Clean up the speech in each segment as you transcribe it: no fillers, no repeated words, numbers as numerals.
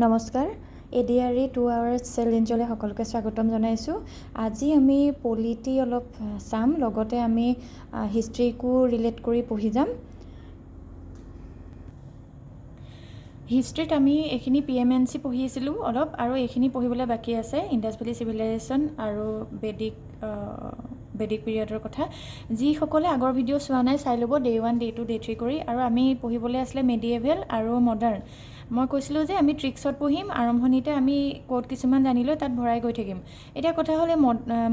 নমস্কাৰ ADRE2 hours চেলেঞ্জলৈ সকলোকে স্বাগতম জনাইছোঁ। আজি আমি পলিটি অলপ চাম, লগতে আমি হিষ্ট্ৰীকো ৰিলেট কৰি পঢ়ি যাম। হিষ্ট্ৰীত আমি এইখিনি PMNC পঢ়িছিলোঁ অলপ, আৰু এইখিনি পঢ়িবলৈ বাকী আছে, ইণ্ডাছ ভেলী চিভিলাইজেশ্যন আৰু বেদিক পিৰিয়ডৰ কথা। যিসকলে আগৰ ভিডিঅ' চোৱা নাই চাই ল'ব, Day 1, Day 2, Day 3 কৰি। আৰু আমি পঢ়িবলৈ আছিলে মেডিয়েভেল আৰু মডাৰ্ণ। মই কৈছিলোঁ যে আমি ট্ৰিক্সত পঢ়িম, আৰম্ভণিতে আমি ক'ড কিছুমান জানিলৈ তাত ভৰাই গৈ থাকিম। এতিয়া কথা হ'লে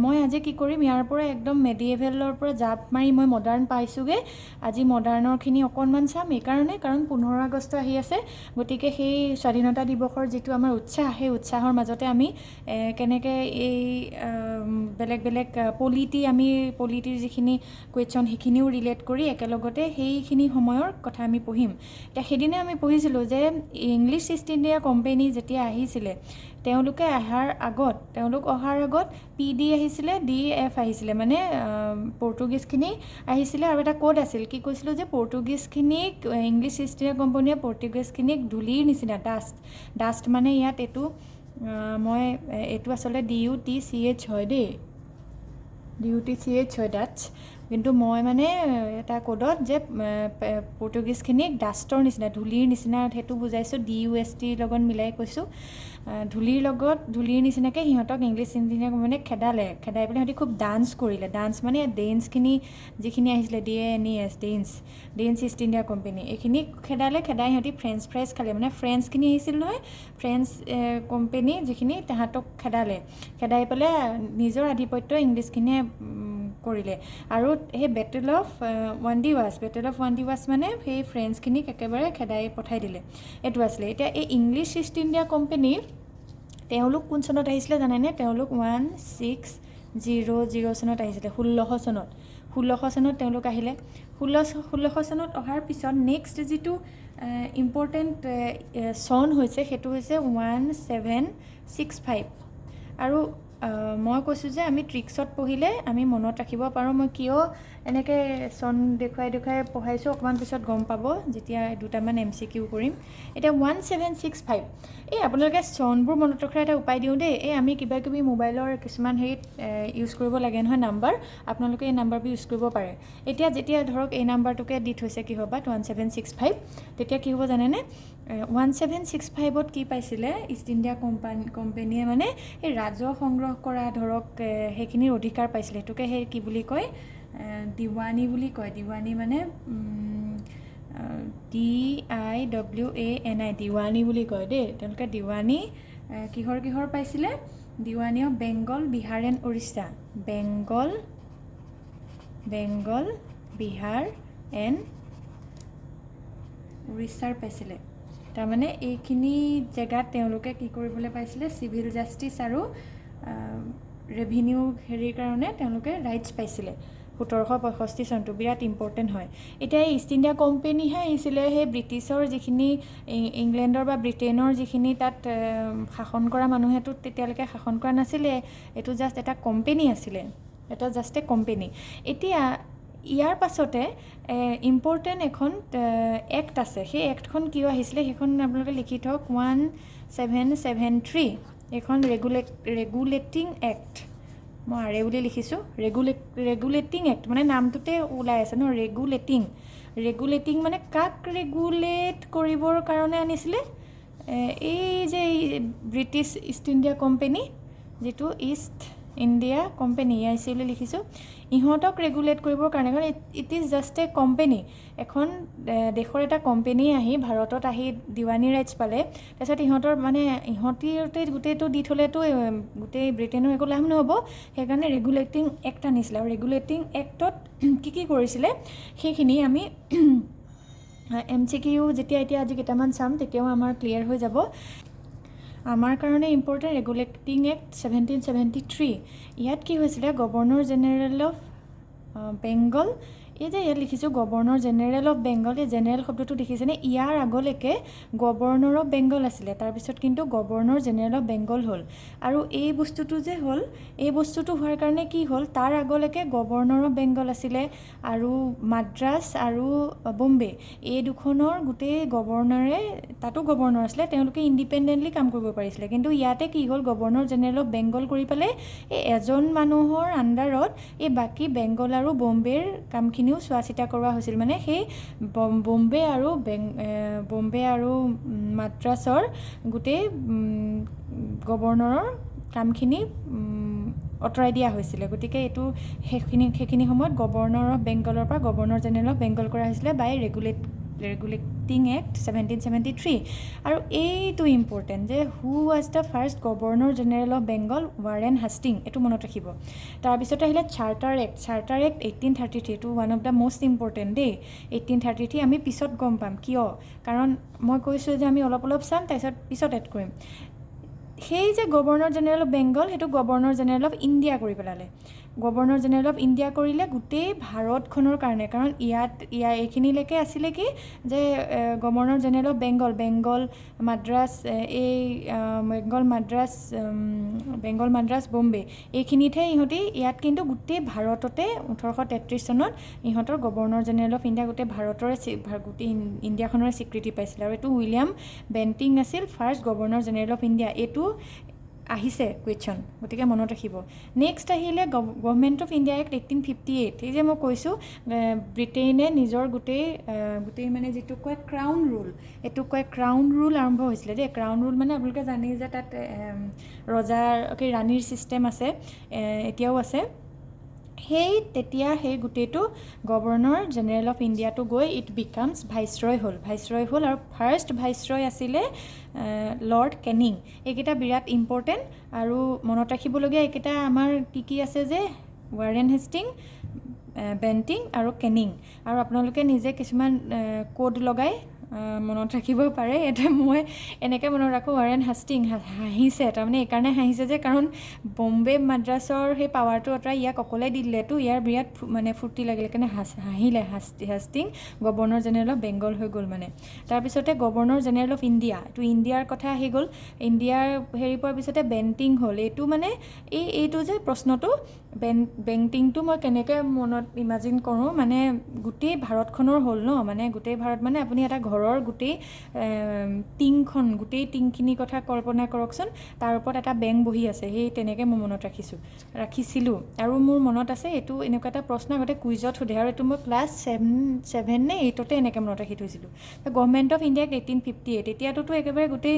মই আজি কি কৰিম, ইয়াৰ পৰা একদম মেডিয়েভেলৰ পৰা জাপ মাৰি মই মডাৰ্ণ পাইছোঁগৈ। আজি মডাৰ্ণৰখিনি অকণমান চাম, এইকাৰণে কাৰণ 15 আগষ্ট আহি আছে। গতিকে সেই স্বাধীনতা দিৱসৰ যিটো আমাৰ উৎসাহ, সেই উৎসাহৰ মাজতে আমি কেনেকৈ এই বেলেগ বেলেগ পলিটিৰ যিখিনি কুৱেশ্যন সেইখিনিও ৰিলেট কৰি একেলগতে সেইখিনি সময়ৰ কথা আমি পঢ়িম। এতিয়া সেইদিনা আমি পঢ়িছিলোঁ যে ইংলিছ ইষ্ট ইণ্ডিয়া কোম্পেনী যেতিয়া আহিছিলে, তেওঁলোক অহাৰ আগত PD আহিছিলে, DF আহিছিলে, মানে পৰ্তুগীজখিনি আহিছিলে। আৰু এটা কোড আছিল, কি কৈছিলোঁ যে পৰ্তুগীজখিনিক ইংলিছ ইষ্ট ইণ্ডিয়া কোম্পানীয়ে পৰ্তুগীজখিনিক ধূলিৰ নিচিনা, ডাষ্ট মানে ইয়াত এইটো আচলতে DUTCH হয় দেই, DUTCH হয় ডাষ্ট, কিন্তু মই মানে এটা কোডত যে পৰ্তুগীজখিনিক ডাষ্টৰ নিচিনা, ধূলিৰ নিচিনা সেইটো বুজাইছোঁ, DUST লগত মিলাই কৈছোঁ। ধূলিৰ নিচিনাকৈ সিহঁতক ইংলিছ ইণ্ডিয়া কোম্পানীয়ে খেদাই পেলাই সিহঁতি খুব ডান্স কৰিলে। ডান্স মানে ডেন্সখিনি যিখিনি আহিছিলে, DANES, Danes East India Company, এইখিনি খেদাই সিহঁতি ফ্ৰেঞ্চ ফ্ৰাইজ খালে। মানে ফ্ৰেঞ্চখিনি আহিছিল নহয়, ফ্ৰেঞ্চ কোম্পানী যিখিনি, তাহাঁতক খেদাই পেলাই নিজৰ আধিপত্য ইংলিছখিনিয়ে কৰিলে। আৰু সেই battle of one D wash মানে সেই ফ্ৰেঞ্চখিনিক একেবাৰে খেদাই পঠাই দিলে, এইটো আছিলে। এতিয়া এই ইংলিছ ইষ্ট ইণ্ডিয়া কোম্পানী তেওঁলোক কোন চনত আহিছিলে জানেনে? তেওঁলোক 1600 চনত আহিছিলে, 1600 চনত তেওঁলোক আহিলে। 1600 চনত অহাৰ পিছত নেক্সট যিটো ইম্পৰ্টেণ্ট চন হৈছে সেইটো হৈছে 1765। আৰু মই কৈছোঁ যে আমি ট্ৰিক্সত পঢ়িলে আমি মনত ৰাখিব পাৰোঁ। মই কিয় এনেকৈ চন দেখুৱাই পঢ়াইছোঁ অকণমান পিছত গম পাব, যেতিয়া দুটামান MCQ কৰিম। এতিয়া 1765, এই আপোনালোকে চনবোৰ মনত ৰখাৰ এটা উপায় দিওঁ দেই। এই আমি কিবাকিবি মোবাইলৰ কিছুমান হেৰিত ইউজ কৰিব লাগে নহয় নাম্বাৰ, আপোনালোকে এই নাম্বাৰবোৰ ইউজ কৰিব পাৰে। যেতিয়া ধৰক এই নাম্বাৰটোকে দি থৈছে কি হ'ব 1765, তেতিয়া কি হ'ব জানেনে? 1765ত কি পাইছিলে ইষ্ট ইণ্ডিয়া কোম্পানীয়ে, মানে এই ৰাজহ সংগ্ৰহ কৰা ধৰক সেইখিনিৰ অধিকাৰ পাইছিলে। সেইটোকে সেই কি বুলি কয়, দিৱানী বুলি কয়। দিৱানী মানে DIWANI, দিৱানী বুলি কয় দেই। তেওঁলোকে দিৱানী কিহৰ পাইছিলে? দিৱানী of Bengal, Bihar and Orissa. Bengal, Bihar and উৰিষ্যাৰ পাইছিলে। তাৰমানে এইখিনি জেগাত তেওঁলোকে কি কৰিবলৈ পাইছিলে, চিভিল জাষ্টিচ আৰু ৰেভিনিউ হেৰিৰ কাৰণে তেওঁলোকে ৰাইটছ পাইছিলে। 1765 চনটো বিৰাট ইম্পৰ্টেণ্ট হয়। এতিয়া এই ইষ্ট ইণ্ডিয়া কোম্পেনীহে আহিছিলে, সেই ব্ৰিটিছৰ যিখিনি ইংলেণ্ডৰ বা ব্ৰিটেইনৰ যিখিনি তাত শাসন কৰা মানুহেতো তেতিয়ালৈকে শাসন কৰা নাছিলে। এইটো জাষ্ট এটা কোম্পেনী আছিলে, কোম্পেনী। এতিয়া ইয়াৰ পাছতে ইম্পৰ্টেণ্ট এখন এক্ট আছে। সেই এক্টখন কিয় আহিছিলে সেইখন আপোনালোকে লিখি থওক, 1773। এইখন ৰেগুলেটিং এক্ট, মই আৰে বুলি লিখিছোঁ, ৰেগুলেটিং এক্ট, মানে নামটোতে ওলাই আছে ন, ৰেগুলেটিং মানে কাক ৰেগুলেট কৰিবৰ কাৰণে আনিছিলে? এই যে ব্ৰিটিছ ইষ্ট ইণ্ডিয়া কোম্পেনী, যিটো ইষ্ট ইণ্ডিয়া কোম্পেনী EIC বুলি লিখিছোঁ, ইহঁতক ৰেগুলেট কৰিবৰ কাৰণে। কাৰণ it is just A company, এখন দেশৰ এটা কোম্পেনী আহি ভাৰতত আহি দিৱানী ৰাইটছ পালে। তাৰপিছত ইহঁতি গোটেইটো দি থ'লেতো গোটেই ব্ৰিটেইনৰ একো লাভ নহ'ব। সেইকাৰণে ৰেগুলেটিং এক্ট আনিছিলে। আৰু ৰেগুলেটিং এক্টত কি কৰিছিলে সেইখিনি আমি MCQ যেতিয়া আজি কেইটামান চাম তেতিয়াও আমাৰ ক্লিয়াৰ হৈ যাব। আমাৰ কাৰণে ইম্পৰ্টেণ্ট ৰেগুলেটিং এক্ট 1773। ইয়াত কি হৈছিলে, গভৰ্ণৰ জেনেৰেল অফ বেংগল এই যে ইয়াত লিখিছোঁ গভৰ্ণৰ জেনেৰেল অফ বেংগল, এই জেনেৰেল শব্দটো দেখিছেনে? ইয়াৰ আগলৈকে গভৰ্ণৰ অফ বেংগল আছিলে, তাৰপিছত কিন্তু গভৰ্ণৰ জেনেৰেল অফ বেংগল হ'ল। আৰু এই বস্তুটো যে হ'ল, এই বস্তুটো হোৱাৰ কাৰণে কি হ'ল, তাৰ আগলৈকে গভৰ্ণৰ অফ বেংগল আছিলে আৰু মাদ্ৰাছ আৰু বম্বে, এই দুখনৰ গোটেই গভৰ্ণৰে, তাতো গভৰ্ণৰ আছিলে, তেওঁলোকে ইণ্ডিপেণ্ডেণ্টলি কাম কৰিব পাৰিছিলে। কিন্তু ইয়াতে কি হ'ল, গভৰ্ণৰ জেনেৰেল অফ বেংগল কৰি পেলাই এই এজন মানুহৰ আণ্ডাৰত এই বাকী বেংগল আৰু বম্বেৰ কামখিনিও চোৱা চিতা কৰোৱা হৈছিল। মানে সেই বম্বে আৰু মাদ্ৰাছৰ গোটেই গভৰ্ণৰৰ কামখিনি আঁতৰাই দিয়া হৈছিলে। গতিকে এইটো সেইখিনি সময়ত গভৰ্ণৰ অফ বেংগলৰ পৰা গভৰ্ণৰ জেনেৰেল অফ বেংগল কৰা হৈছিলে বাই ৰেগুলেটিং এক্ট 1773। আৰু এইটো ইম্পৰ্টেণ্ট যে who was the first governor general of Bengal, Warren Hastings, এইটো মনত ৰাখিব। তাৰপিছতে আহিলে চাৰ্টাৰ এক্ট 1833, এইটো one of the most important day. 1833 আমি পিছত গম পাম কিয়, কাৰণ মই কৈছোঁ যে আমি অলপ অলপ চাম, তাৰপিছত পিছত এড কৰিম। সেই যে গভৰ্ণৰ জেনেৰেল অফ বেংগল, সেইটো গভৰ্ণৰ জেনেৰেল অফ ইণ্ডিয়া কৰি পেলালে। গভৰ্ণৰ জেনেৰেল অফ ইণ্ডিয়া কৰিলে গোটেই ভাৰতখনৰ কাৰণে, কাৰণ এইখিনিলৈকে আছিলে কি যে governor general of Bengal Madras, Bengal Madras Bombay, এইখিনিতহে ইহঁতি, ইয়াত কিন্তু গোটেই ভাৰততে 1833 চনত ইহঁতৰ গভৰ্ণৰ জেনেৰেল অফ ইণ্ডিয়া গোটেই গোটেই ইণ্ডিয়াখনৰে স্বীকৃতি পাইছিলে। আৰু এইটো উইলিয়াম বেণ্টিং আছিল first governor general of India. এইটো আহিছে কুৱেশ্যন, গতিকে মনত ৰাখিব। নেক্সট আহিলে গভৰ্ণমেণ্ট অফ ইণ্ডিয়া এক্ট 1858। এই যে মই কৈছোঁ ব্ৰিটেইনে নিজৰ গোটেই মানে যিটো কয় ক্ৰাউন ৰুল, এইটো কয় ক্ৰাউন ৰুল আৰম্ভ হৈছিলে দেই। ক্ৰাউন ৰুল মানে আপোনালোকে জানেই যে তাত ৰাণীৰ ছিষ্টেম আছে, এতিয়াও আছে। তেতিয়া সেই গোটেইটো গভৰ্ণৰ জেনেৰেল অফ ইণ্ডিয়াটো গৈ ইট বিকামছ ভাইচৰয় হ'ল আৰু ফাৰ্ষ্ট ভাইচৰয় আছিলে লৰ্ড কেনিং। এইকেইটা বিৰাট ইম্পৰ্টেণ্ট আৰু মনত ৰাখিবলগীয়া। এইকেইটা আমাৰ কি আছে যে ৱাৰেন হেষ্টিং, বেণ্টিং আৰু কেনিং। আৰু আপোনালোকে নিজে কিছুমান কোড লগাই মনত ৰাখিব পাৰে। এটা মই এনেকৈ মনত ৰাখোঁ, ৱাৰেন হাষ্টিং, হাঁহিছে, তাৰমানে এইকাৰণে হাঁহিছে যে কাৰণ বম্বে মাদ্ৰাছৰ সেই পাৱাৰটো আঁতৰাই ইয়াক অকলে দি দিলেতো, ইয়াৰ বিৰাট মানে ফূৰ্তি লাগিলে, কাৰণে হাঁহিলে হাষ্টিং, গভৰ্ণৰ জেনেৰেল অফ বেংগল হৈ গ'ল মানে। তাৰপিছতে গভৰ্ণৰ জেনেৰেল অফ ইণ্ডিয়া, এইটো ইণ্ডিয়াৰ কথা আহি গ'ল। ইণ্ডিয়াৰ হেৰি পোৱাৰ পিছতে বেণ্টিং হ'ল। এইটো মানে এইটো যে প্ৰশ্নটো বেণ্টিংটো মই কেনেকৈ মনত ইমাজিন কৰোঁ, মানে গোটেই ভাৰতখনৰ হ'ল ন, মানে গোটেই ভাৰত মানে আপুনি এটা ঘৰৰ গোটেই গোটেই টিংখিনিৰ কথা কল্পনা কৰকচোন, তাৰ ওপৰত এটা বেং বহি আছে, সেই তেনেকৈ মই মনত ৰাখিছিলোঁ। আৰু মোৰ মনত আছে এইটো এনেকুৱা এটা প্ৰশ্ন আগতে কুইজত সোধে, আৰু এইটো মই ক্লাছ 7 নে 8তে এনেকৈ মনত ৰাখি থৈছিলোঁ। গভৰ্ণমেণ্ট অফ ইণ্ডিয়া 1858, এতিয়াতোতো একেবাৰে গোটেই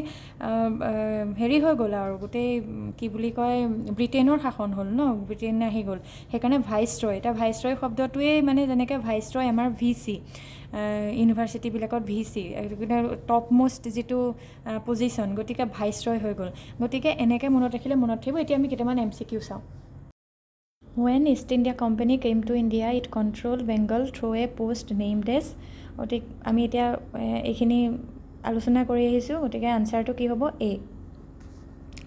হেৰি হৈ গ'ল আৰু গোটেই কি বুলি কয় ব্ৰিটেইনৰ শাসন হ'ল ন, ব্ৰিটেইন আহি গ'ল। সেইকাৰণে ভাইচৰয়, এতিয়া ভাইচৰয় শব্দটোৱেই মানে যেনেকৈ ভাইচৰয় আমাৰ VC, ইউনিভাৰ্চিটিবিলাকত VC টপ মোষ্ট যিটো পজিশ্যন, গতিকে ভাইচৰয় হৈ গ'ল। গতিকে এনেকৈ মনত ৰাখিলে মনত থাকিব। এতিয়া আমি কেইটামান MCQ চাওঁ। When East India Company came to India, it controlled Bengal through a post named as, গতিকে আমি এতিয়া এইখিনি আলোচনা কৰি আহিছোঁ, গতিকে আনচাৰটো কি হ'ব? A,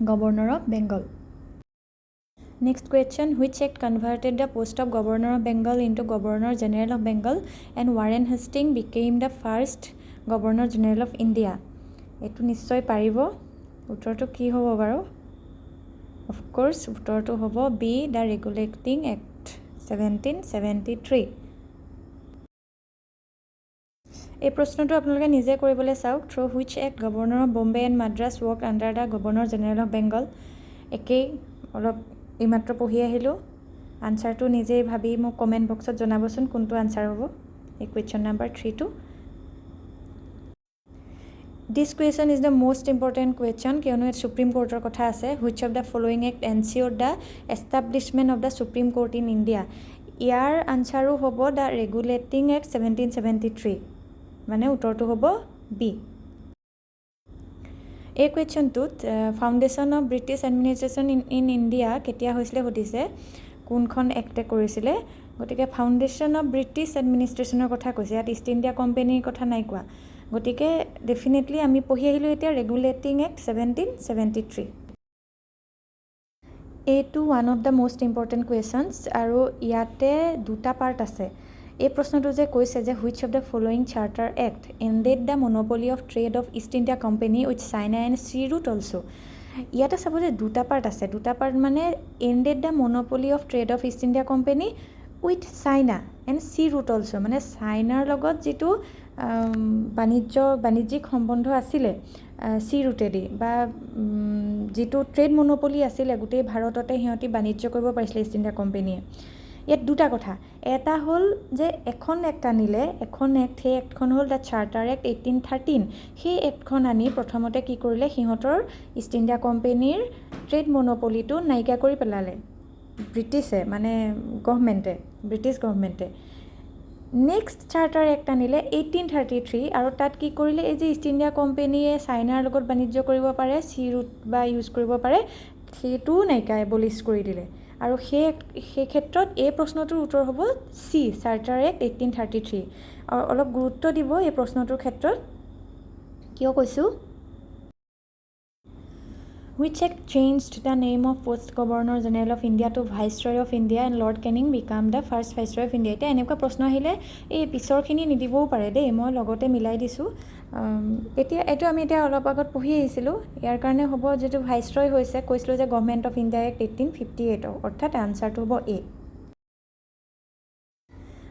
governor of Bengal. Next question, which act converted the post of Governor of Bengal into Governor General of Bengal and Warren Hastings became the first Governor General of India? এইটো নিশ্চয় পাৰিব। উত্তৰটো কি হ'ব বাৰু? অফক'ৰ্ছ উত্তৰটো হ'ব B, দ্য ৰেগুলেটিং এক্ট 1773। এই প্ৰশ্নটো আপোনালোকে নিজে কৰিবলৈ চাওক। Through which act governor of Bombay and Madras work under the governor general of Bengal? একেই, অলপ এইমাত্ৰ পঢ়ি আহিলোঁ। আনচাৰটো নিজেই ভাবি মোক কমেণ্ট বক্সত জনাবচোন কোনটো আনচাৰ হ'ব এই কুৱেশ্যন নাম্বাৰ 3টো। This question is the most important question, কিয়নো ইয়াত সুপ্ৰিম কোৰ্টৰ কথা আছে। Which of the following act ensure the establishment of the supreme court in India? ইয়াৰ আনচাৰো হ'ব দ্য ৰেগুলেটিং এক্ট 1773, মানে উত্তৰটো হ'ব B। এই কুৱেশ্যনটোত foundation of British administration in India কেতিয়া হৈছিলে সুধিছে, কোনখন এক্টে কৰিছিলে। গতিকে ফাউণ্ডেশ্যন অফ ব্ৰিটিছ এডমিনিষ্ট্ৰেশ্যনৰ কথা কৈছে, ইয়াত ইষ্ট ইণ্ডিয়া কোম্পানীৰ কথা নাই কোৱা। গতিকে ডেফিনেটলি আমি পঢ়ি আহিলোঁ এতিয়া ৰেগুলেটিং এক্ট 1773। এইটো one of the most important questions, আৰু ইয়াতে দুটা পাৰ্ট আছে। এই প্ৰশ্নটো যে কৈছে যে which of the following charter act ended the monopoly of trade of East India Company with China and sea route also' ইয়াতে চাব যে দুটা পাৰ্ট আছে, দুটা পাৰ্ট মানে ended the monopoly of trade of East India Company with China and sea route also' মানে চাইনাৰ লগত যিটো বাণিজ্যিক সম্বন্ধ আছিলে চি ৰুটেদি বা যিটো ট্ৰেড মনোপলি আছিলে গোটেই ভাৰততে সিহঁতি বাণিজ্য কৰিব পাৰিছিলে ইষ্ট ইণ্ডিয়া কোম্পানীয়ে। ইয়াত দুটা কথা, এটা হ'ল যে এখন এক্ট আনিলে, এখন এক্ট, সেই এক্টখন হ'ল দ্য চাৰ্টাৰ এক্ট 1813। সেই এক্টখন আনি প্ৰথমতে কি কৰিলে, সিহঁতৰ ইষ্ট ইণ্ডিয়া কোম্পানীৰ ট্ৰেড মনোপলিটো নাইকিয়া কৰি পেলালে ব্ৰিটিছে, মানে ব্ৰিটিছ গভৰ্ণমেণ্টে। নেক্সট চাৰ্টাৰ এক্ট আনিলে 1833 আৰু তাত কি কৰিলে, এই যে ইষ্ট ইণ্ডিয়া কোম্পানীয়ে চাইনাৰ লগত বাণিজ্য কৰিব পাৰে, চি ৰুট বা ইউজ কৰিব পাৰে, সেইটোও নাইকিয়া এবলিছ কৰি দিলে। আৰু সেই ক্ষেত্ৰত এই প্ৰশ্নটোৰ উত্তৰ হ'ব চি, চাৰ্টাৰ এক্ট 1833। আৰু অলপ গুৰুত্ব দিব এই প্ৰশ্নটোৰ ক্ষেত্ৰত, কিয় কৈছোঁ, which act changed the name of post governor general of India to viceroy of India and Lord Canning became the first viceroy of India। এতিয়া এনেকুৱা প্ৰশ্ন আহিলে এই পিছৰখিনি নিদিবও পাৰে দেই, মই লগতে মিলাই দিছোঁ। এইটো আমি অলপ আগত পঢ়ি আহিছিলোঁ, ইয়াৰ কাৰণে হ'ব যিটো ভাইচৰয় হৈছে, কৈছিলোঁ যে গভৰ্ণমেণ্ট অফ ইণ্ডিয়া এক্ট 1858, অৰ্থাৎ আনচাৰটো হ'ব এ।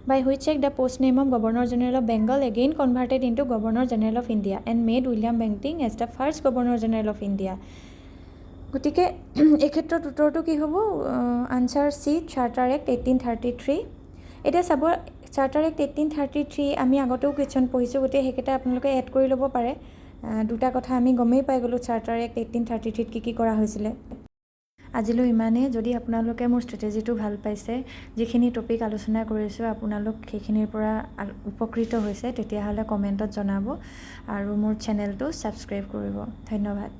By which act the post name of Governor General of Bengal again converted into Governor General of India and made William Bentinck as the first Governor General of India। গতিকে এই ক্ষেত্ৰত উত্তৰটো কি হ'ব, answer C, charter act 1833। এতিয়া চাব, charter act 1833 আমি আগতেও কুৱেশ্যন পঢ়িছোঁ, গতিকে সেইকেইটা আপোনালোকে এড কৰি ল'ব পাৰে। দুটা কথা আমি গমেই পাই গ'লোঁ চাৰ্টাৰ এক্ট 1833 কি কৰা হৈছিলে। আজিলৈ ইমানেই। যদি আপোনালোকে মোৰ ষ্ট্ৰেটেজিটো ভাল পাইছে, যিখিনি টপিক আলোচনা কৰিছোঁ আপোনালোক সেইখিনিৰ পৰা উপকৃত হৈছে, তেতিয়াহ'লে কমেণ্টত জনাব আৰু মোৰ চেনেলটো ছাবস্ক্ৰাইব কৰিব। ধন্যবাদ।